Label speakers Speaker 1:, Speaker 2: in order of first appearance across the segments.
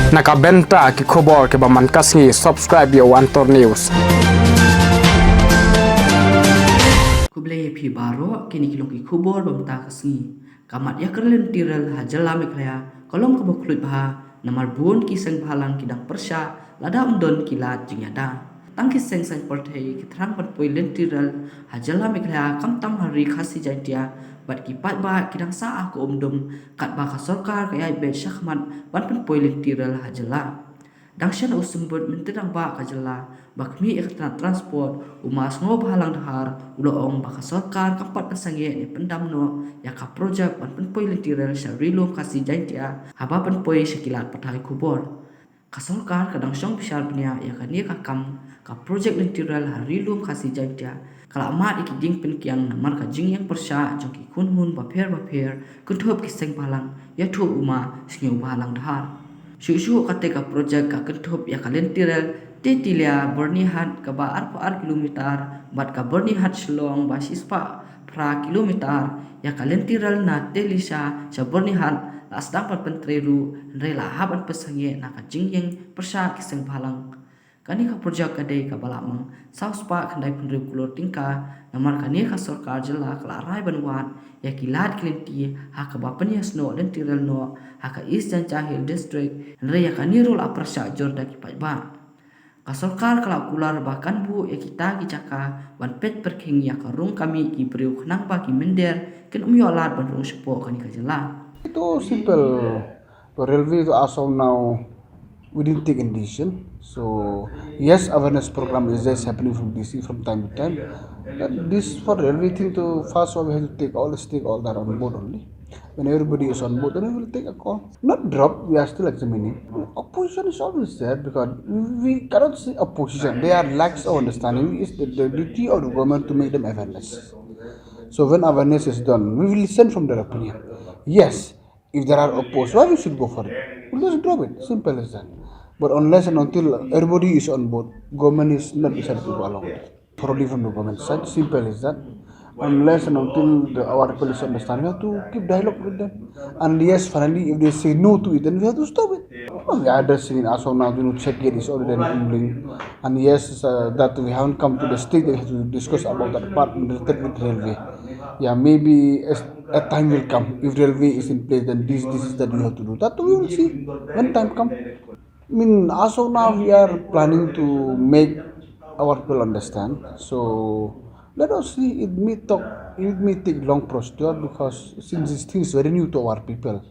Speaker 1: Nakabenta ki khobor ke baman kasngi subscribe yo Antor News.
Speaker 2: Kublai pi baro kini kilong ki khobor bamta kasngi. Kamat ya kerlen tiral hajala meklaya kolom kaboklut baha namar bun ki seng phalang kidang persya lada umdon kilat jingyada. Tangki seng seng portei ki thrang pat poilen tiral hajala meklaya kam tam hari khasi jantia bat ki pat ba kidang sa aku umdum kat ba ka sarkar kaya be syakmat ban pen poilen tiral hajala. Dangshan usumbut mentedang ba kajala bakmi ikatan transport umas ngob halang dahar uloong baka sarkar kampat nasangi ni pendam no ya ka projek ban penpoi lentiral syarilum kasih jantia haba penpoi sekilat patai kubor ka sarkar kadang syong besar punya ya kani kakam ka projek lentiral harilum kasih jantia kala amat ikiding penkiang namar ka jing yang persya jongki kunhun baper kunthop kiseng palang ya thu uma singiu halang dahar Susu ketika projek ka kentup ya kalian tiral titilia bernihat ke ba ar kilometer bat ka bernihat selong basis pa pra kilometer ya kalian tiral na telisa sa bernihat las dapat pentreru rela haban pesange na ka jingyeng persa kiseng palang kani ka projek kadai ka balamang saus pa kandai penrew kulur tingka namar kani ka sarkar jela kala rai banwat ya kilat klinti ha ka bapen ya sno dan tiral no ha ka east dan cahil district re ya kani rul aprasya jorda ki ba ka sarkar kala kular bahkan bu ya kita ki caka ban pet perking ya ka rung kami ki brew khnang ba ki mender ken lat ban rung sepo kani ka jela
Speaker 3: Itu simple. The railway to as of now, we didn't take any decision. So yes, awareness program is just happening from DC from time to time. But this for railway thing to first of all, we have to take all that on board only. When everybody is on board, then we will take a call. Not drop. We are still examining. Opposition is always there because we cannot say opposition. They are lacks of understanding. It's the duty of the government to make them awareness. So when awareness is done, we will listen from their opinion. Yes, if there are opposed, why we should go for it? We'll just drop it. Simple as that. But unless and until everybody is on board, government is not decided to go along with it. Probably from the government side, simple as that. Unless and until our people is understanding, we have to keep dialogue with them. And yes, finally, if they say no to it, then we have to stop it. Well, we are addressing it as of now, check it is already ruling. And yes, that we haven't come to the stage that we have to discuss about that part related with railway. Yeah, maybe a time will come. If railway is in place, then this is that we have to do. That we will see when time comes. I mean, as of now, we are planning to make our people understand. So let us see. It may take long procedure because since this thing is very new to our people,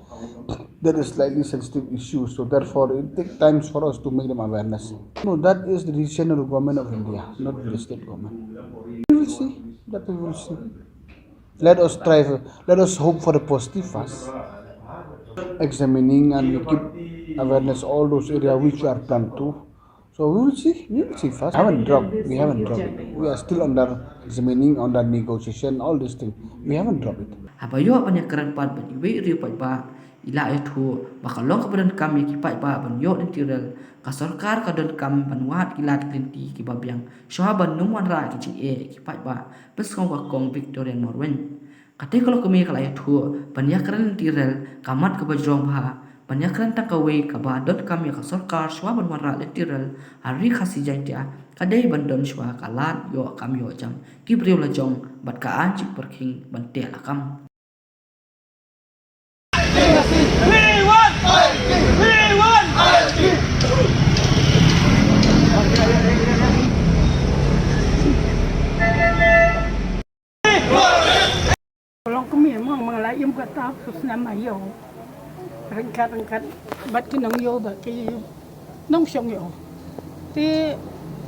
Speaker 3: there is slightly sensitive issues. So therefore, it takes time for us to make them awareness. No, that is the decision of the government of India, not the state government. We will see. That we will see. Let us hope for the positive first. Examining and we keep awareness all those areas which are planned to. So we will see first. We haven't dropped it. We are still under examining, under negotiation, all these things. We haven't dropped it.
Speaker 2: Habayo panyakaran pat ban iwe ri pat ba ila itu bakalong kabadan kami kipat ba ban yo den tiral ka sarkar ka don kam ban wat kilat klinti ki babyang shohaban numwan ra ki e kipat ba peskong ka kong Victoria Norwen kate kalau kami kala itu panyakaran tiral kamat ka bajrong ba panyakaran takawe ka ba don kami ka sarkar shohaban wan ra le tiral hari khasi jantia kadai bandon shwa kalat yo kam yo jam ki brew la jong bat ka anjik perking ban te akam
Speaker 4: Kalau kami memang mengalayam kata khusus nama yo, rengkat bat kinong yo bat ki nong syong yo. Ti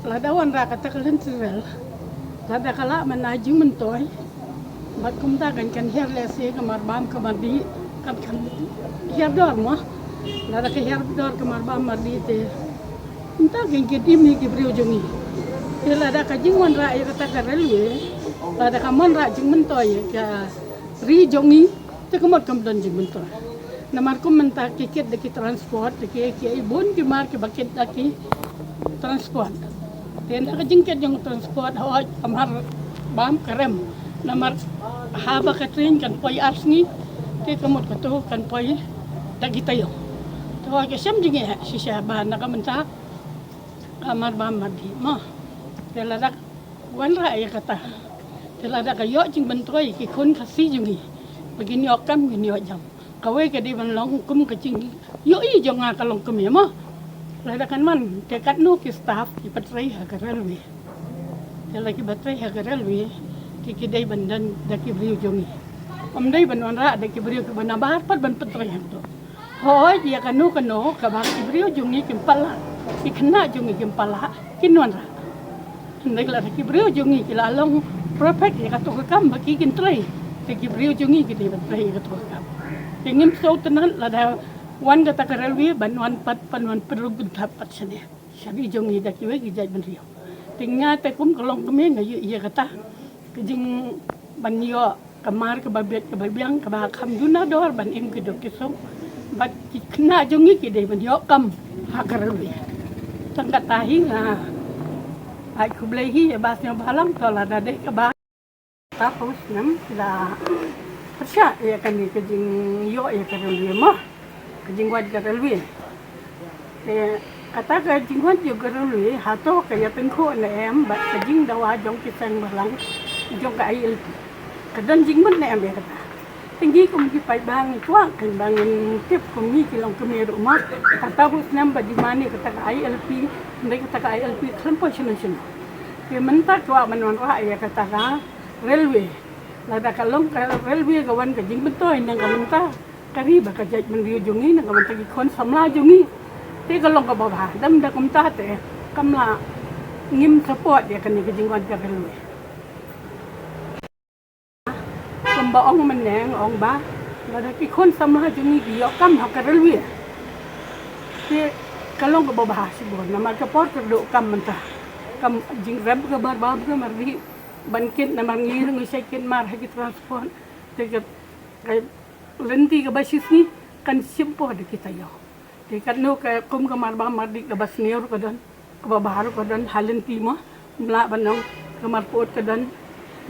Speaker 4: ladawan ra kata kalian sirel, lada kala menajing mentoy, bat kumta kan her lesi kamar bam kamar di kan her dor mah, lada ke her dor kamar bam mardi te. Entah kan kita mi ki brio jongi. Ti lada kajing wan ra ya kata karelwe, lada kamon ra jing mentoy ya. Ri jongi te kamot kamdan jing mentoy. Namar ko menta kikit deki transport deki ibon ki mar ki bakit daki transport. Ten ka jingket yung transport hawa amar bam karem. Namar haba ka train kan poy arsngi te kamot ka to kan poy dagi tayo. So ke siam jinge sisya ba na kamenta kamar ba madi mo. Teladak wan ra ya kata. Teladak kayo jing bentroi ki kun kasi jungi. Begini okam gini jam. Kawai ke di ban long kum ke jing yo i jonga ka long kum ya mo. Ladakan man ke kat no ki staff ki patrai ha ka railway. Telaki batrai ha ka railway ki dai bandan da ki briu jongi. Dai ban wan ra da ki briu ki ban bar pat ban patrai ha to. Hoi dia kanu ka ba ki briu jongi ki pala. Ki kena jongi ki pala ki non ra. Ndai la ki briu jongi ki la long perfect ya ka to ka kam ba ki kin trai. Ki briu jongi ki dai ban trai ka to ka kam. Ingin so tenan la da wan kata ka railway ban wan pat pan wan perlu bentar pat sene. Sabi jongi da ki we ki jai ban riu. Tingnya te kum kalong keme ngayu iya kata. Kejing ban yo kamar ke babet ke babiang ke ba kham duna dor ban em ke dok kesong. Bat kena jongi ki dai ban yo kam ha ka railway. Tangkat tahi nga. Ai kublehi ya basnya balang tola da de ke ba. Tapos nam la persya ya kan ni kejing yo ya ka railway mah. Kejing wat ka railway. Kata kejing wat yo ka railway hato kaya pengko na em bat kejing dawa jong kisang balang jong ka ai kadan jing man na em ya kata. Tinggi kum ki pai bang tuang kan bangin tip kum ni kilong kemi rumah kata bus nam ba di mani kata ka ILP ndai kata ka ILP klempo shin ke mentak tuak manon ra ya kata ka railway lada kalong ka railway kawan ka jing betoy nang kamenta kari ba ka jaj man riu jungi nang kamenta ki kon samla jungi te kalong ka ba dam da kumta te kamla ngim support ya kan ni ka jing wan ka railway baong meneng ong ba lada ki kon samla jungi ki yo kam ha ka railway te kalong ka ba sibon nama ka port ka do kam menta kam jing rab ka bar ka mardi bankin na mangir ng second mar hagi transport te ka lenti ka basis ni kan simpo de kita yo te kan no ka kum ka mar ba mardi ka bas neor ka don ka bahar ka don halenti mo mla banong ka mar pot ka don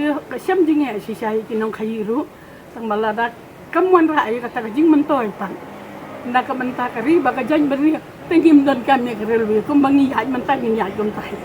Speaker 4: ka siam jing ya si sai kinong khayiru tang malada kamwan ra ay kata jing mentoy pan na ka menta ka riba ka jan beri tengim don kan ya railway kum bangi ay menta ngi ay kum tahi